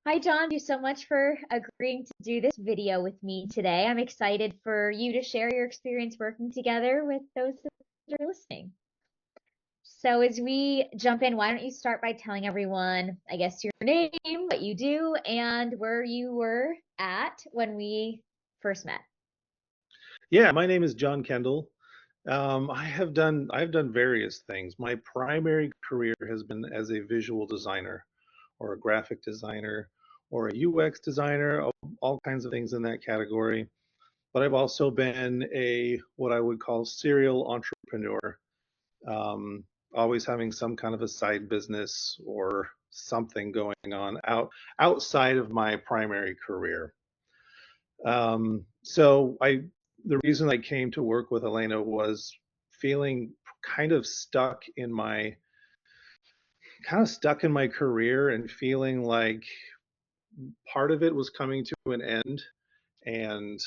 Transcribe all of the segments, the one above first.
Hi, John. Thank you so much for agreeing to do this video with me today. I'm excited for you to share your experience working together with those that are listening. So, as we jump in, why don't you start by telling everyone, I guess, your name, what you do, and where you were at when we first met? Yeah, my name is John Kendall. I've done various things. My primary career has been as a visual designer or a graphic designer or a UX designer, all kinds of things in that category. But I've also been a what I would call serial entrepreneur, um, always having some kind of a side business or something going on outside of my primary career. The reason I came to work with Elena was feeling kind of stuck in my career and feeling like part of it was coming to an end and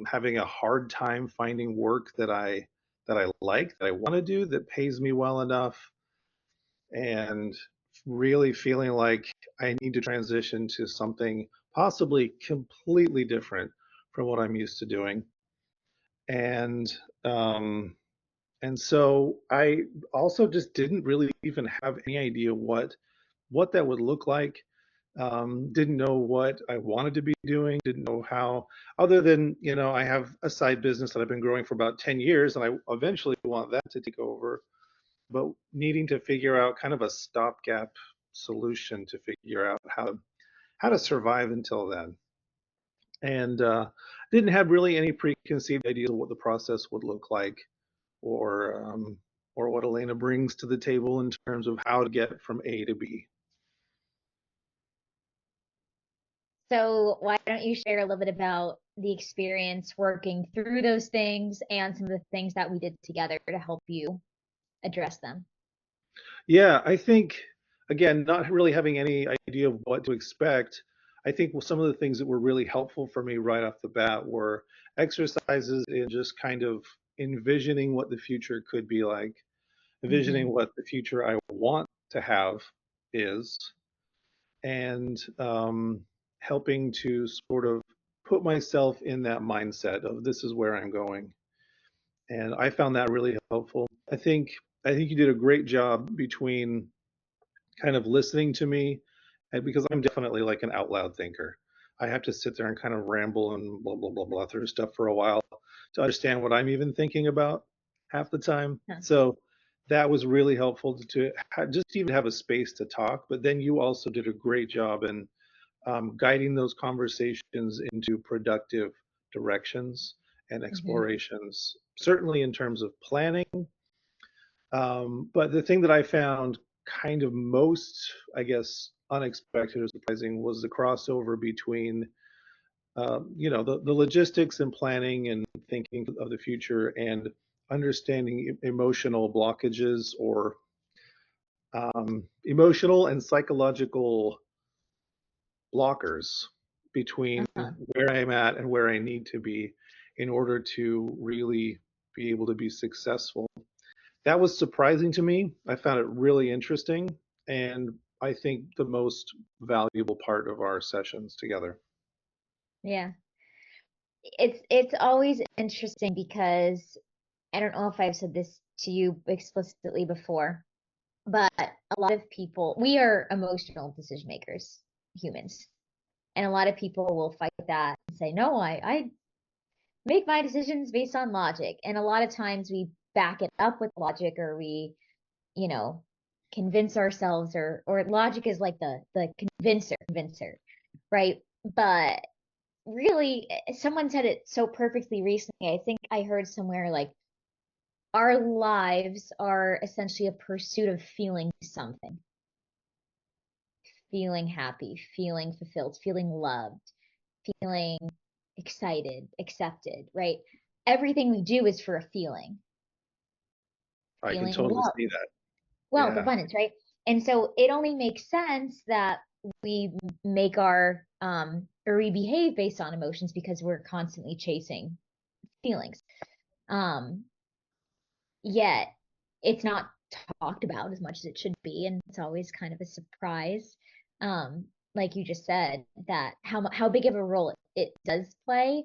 having a hard time finding work that I like, that I want to do, that pays me well enough, and really feeling like I need to transition to something possibly completely different from what I'm used to doing. and um, and so I also just didn't really even have any idea what that would look like. Didn't know what I wanted to be doing. Didn't know how, other than I have a side business that I've been growing for about 10 years, and I eventually want that to take over. But needing to figure out kind of a stopgap solution to figure out how to survive until then, and didn't have really any preconceived ideas of what the process would look like, or what Elena brings to the table in terms of how to get from A to B. So, why don't you share a little bit about the experience working through those things and some of the things that we did together to help you address them? Yeah, I think, again, not really having any idea of what to expect, I think some of the things that were really helpful for me right off the bat were exercises in just kind of envisioning what the future could be like, envisioning Hmm. what the future I want to have is, and helping to sort of put myself in that mindset of this is where I'm going. And I found that really helpful. I think you did a great job between kind of listening to me, and because I'm definitely like an out loud thinker, I have to sit there and kind of ramble and blah blah blah blah through stuff for a while to understand what I'm even thinking about half the time. Huh. So that was really helpful just even have a space to talk. But then you also did a great job in guiding those conversations into productive directions and Hmm. explorations, certainly in terms of planning. But the thing that I found kind of most, I guess, unexpected or surprising was the crossover between, the logistics and planning and thinking of the future and understanding emotional blockages or emotional and psychological blockers between Uh-huh. where I'm at and where I need to be in order to really be able to be successful. That was surprising to me. I found it really interesting, and I think the most valuable part of our sessions together. Yeah. It's always interesting because I don't know if I've said this to you explicitly before, but a lot of people, we are emotional decision makers, humans. And a lot of people will fight that and say, no, I make my decisions based on logic. And a lot of times we back it up with logic or we, you know, convince ourselves or logic is like the convincer, right? But really someone said it so perfectly recently. I think I heard somewhere like our lives are essentially a pursuit of feeling something, feeling happy, feeling fulfilled, feeling loved, feeling excited, accepted, right? Everything we do is for a feeling, I can feeling totally love, see that. wealth, Yeah. abundance, right? And so it only makes sense that we make our or we behave based on emotions because we're constantly chasing feelings. Um, Yet it's not talked about as much as it should be, and it's always kind of a surprise. Um, like you just said, that how big of a role it does play,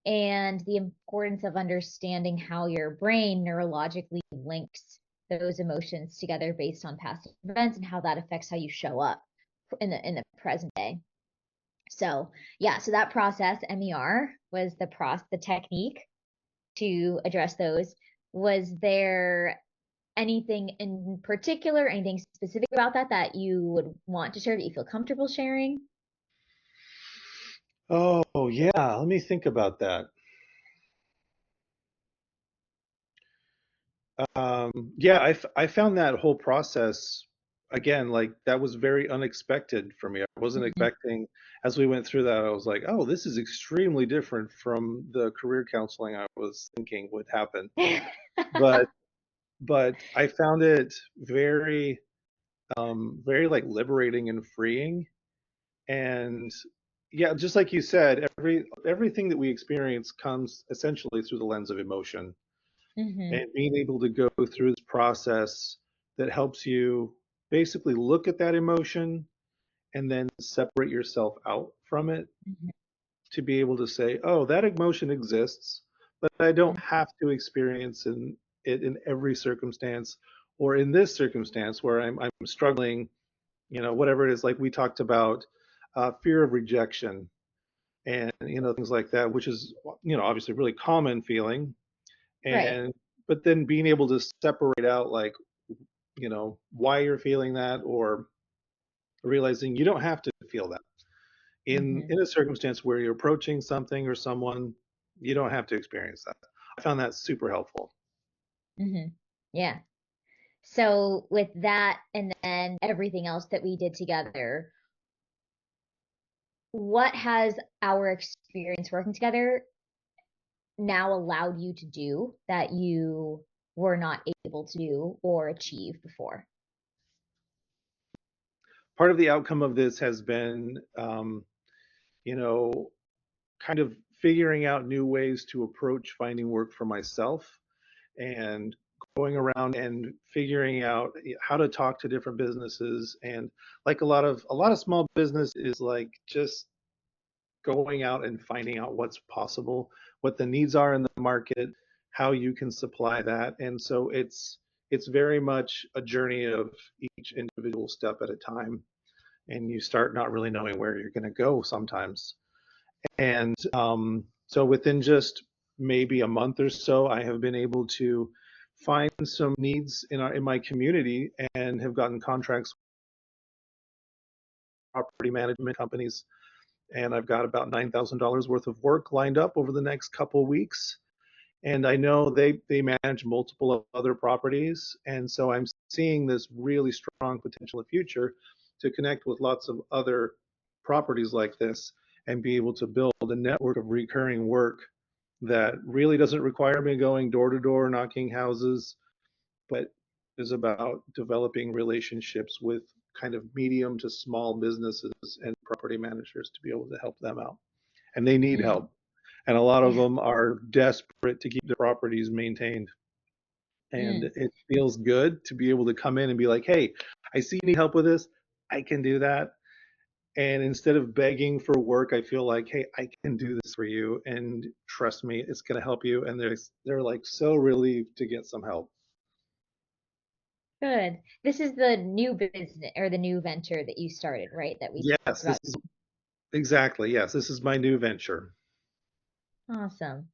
and the importance of understanding how your brain neurologically links those emotions together based on past events and how that affects how you show up in the present day. So yeah, so that process, MER, was the technique to address those. Was there anything in particular, anything specific about that that you would want to share that you feel comfortable sharing? Oh, yeah. Let me think about that. Yeah, I found that whole process again, like that was very unexpected for me. I wasn't Mhm. expecting, as we went through that, I was like, oh, this is extremely different from the career counseling I was thinking would happen. But I found it very, very like liberating and freeing. And yeah, just like you said, everything that we experience comes essentially through the lens of emotion. Hmm. And being able to go through this process that helps you basically look at that emotion and then separate yourself out from it Hmm. to be able to say, oh, that emotion exists, but I don't have to experience it in every circumstance, or in this circumstance where I'm struggling, whatever it is, like we talked about, fear of rejection and, things like that, which is, obviously a really common feeling. Right. And but then being able to separate out, like, why you're feeling that, or realizing you don't have to feel that in Hmm. a circumstance where you're approaching something or someone. You don't have to experience that. I found that super helpful. Hmm. Yeah. So with that and then everything else that we did together, what has our experience working together now allowed you to do that you were not able to do or achieve before? Part of the outcome of this has been, you know kind of figuring out new ways to approach finding work for myself, and going around and figuring out how to talk to different businesses. And like a lot of small business is like just going out and finding out what's possible, what the needs are in the market, how you can supply that. And so it's very much a journey of each individual step at a time, and you start not really knowing where you're going to go sometimes. And so within just maybe a month or so, I have been able to find some needs in my community, and have gotten contracts with property management companies. And I've got about $9,000 worth of work lined up over the next couple of weeks. And I know they manage multiple other properties, and so I'm seeing this really strong potential in the future to connect with lots of other properties like this, and be able to build a network of recurring work that really doesn't require me going door to door knocking houses, but is about developing relationships with kind of medium to small businesses and property managers to be able to help them out. And they need Mm. help, and a lot of Yeah. them are desperate to keep their properties maintained. And Mm. it feels good to be able to come in and be like, hey, I see you need help with this. I can do that. And instead of begging for work, I feel like, hey, I can do this for you, and trust me, it's going to help you. And they're like so relieved to get some help. Good. This is the new business or the new venture that you started, right? That we talked Yes, this about. is exactly. Yes, this is my new venture. Awesome.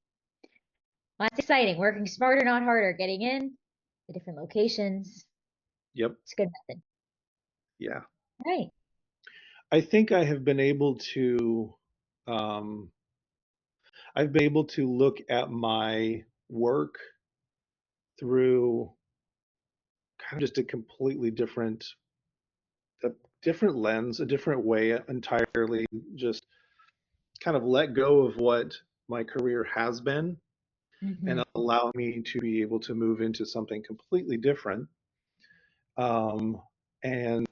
Well, that's exciting. Working smarter, not harder. Getting in the different locations. Yep. It's a good method. Yeah. Right. I think I have been able to um, I've been able to look at my work through kind of just a different lens, a different way entirely. Just kind of let go of what my career has been, Hmm. and allow me to be able to move into something completely different, um, and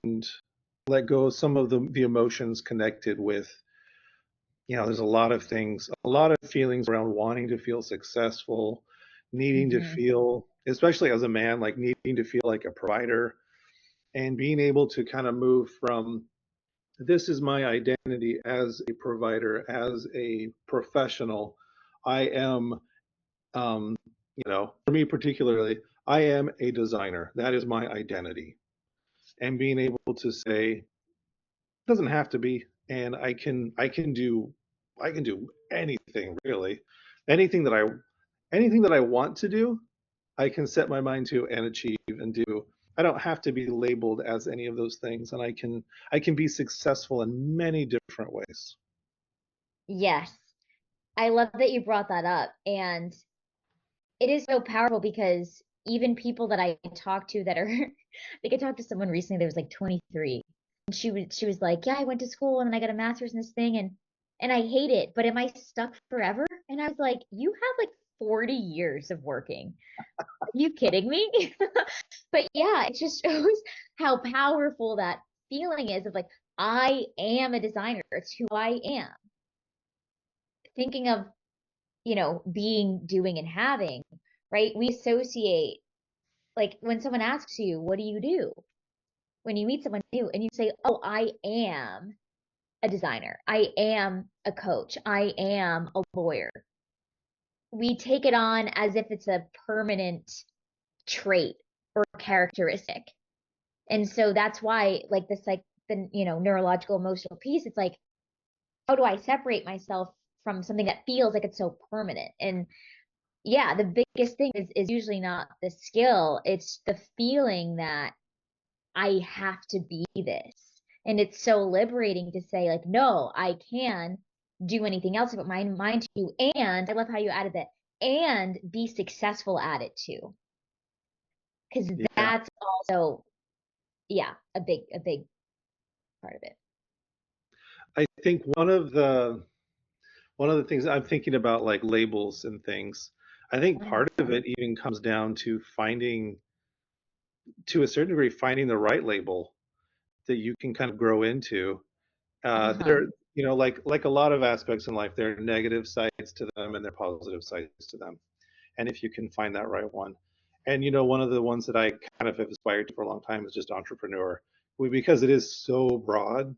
let go of some of the emotions connected with, there's a lot of things, a lot of feelings around wanting to feel successful, needing to Hmm. feel, especially as a man, like needing to feel like a provider, and being able to kind of move from this is my identity as a provider, as a professional. I am, for me particularly, I am a designer. That is my identity. And being able to say, it doesn't have to be, and I can do anything really. Anything that I anything that I want to do, I can set my mind to and achieve and do. I don't have to be labeled as any of those things, and I can be successful in many different ways. Yes. I love that you brought that up. And it is so powerful because even people that I talk to that are like I talked to someone recently that was like 23. And she was like, "Yeah, I went to school and then I got a master's in this thing and I hate it, but am I stuck forever?" And I was like, "You have like 40 years of working. Are you kidding me?" But yeah, it just shows how powerful that feeling is of like, I am a designer. It's who I am. Thinking of, being, doing, and having, right? We associate, like, when someone asks you, what do you do? When you meet someone new and you say, oh, I am a designer, I am a coach, I am a lawyer, we take it on as if it's a permanent trait or characteristic. And so that's why, like, this, like, the, neurological emotional piece, it's like, how do I separate myself from something that feels like it's so permanent? And yeah, the biggest thing is usually not the skill, it's the feeling that I have to be this. And it's so liberating to say, like, no, I can do anything else but my mind to you. And I love how you added that, and be successful at it too. Because Yeah, that's also, yeah, a big part of it. I think one of the things I'm thinking about, like labels and things. I think Uh-huh. part of it even comes down to finding, to a certain degree, finding the right label that you can kind of grow into. Uh-huh. There, like a lot of aspects in life, there are negative sides to them and there are positive sides to them. And if you can find that right one, and one of the ones that I kind of have aspired to for a long time is just entrepreneur, because it is so broad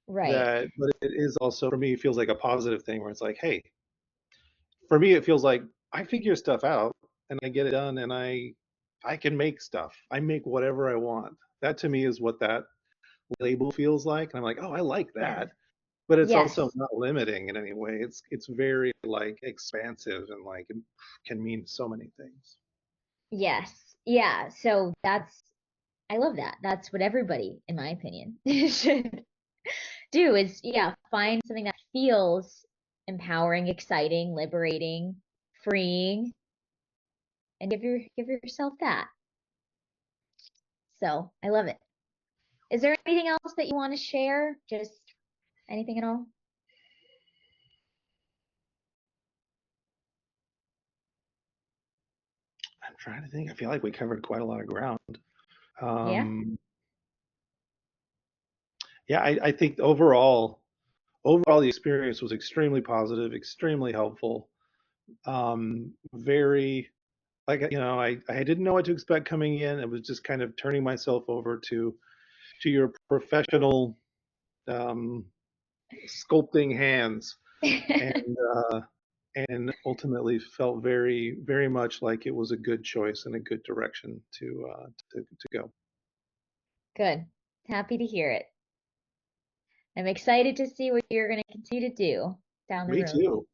Right. that, but it is also for me, it feels like a positive thing where it's like, hey, for me, it feels like I figure stuff out and I get it done, and I can make stuff. I make whatever I want. That to me is what that label feels like. And I'm like, oh, I like Yeah. that. But it's also Yes. not limiting in any way. It's very like expansive and like it can mean so many things. Yes. Yeah. So I love that. That's what everybody, in my opinion, should do is, yeah, find something that feels empowering, exciting, liberating, freeing, and give yourself that. So I love it. Is there anything else that you want to share? Just anything at all? I'm trying to think. I feel like we covered quite a lot of ground. Yeah. Um, yeah, I think overall the experience was extremely positive, extremely helpful. Very like I didn't know what to expect coming in. It was just kind of turning myself over to your professional um, sculpting hands, and and ultimately felt very very much like it was a good choice and a good direction to go. Good. Happy to hear it. I'm excited to see what you're going to continue to do down the Me road. too.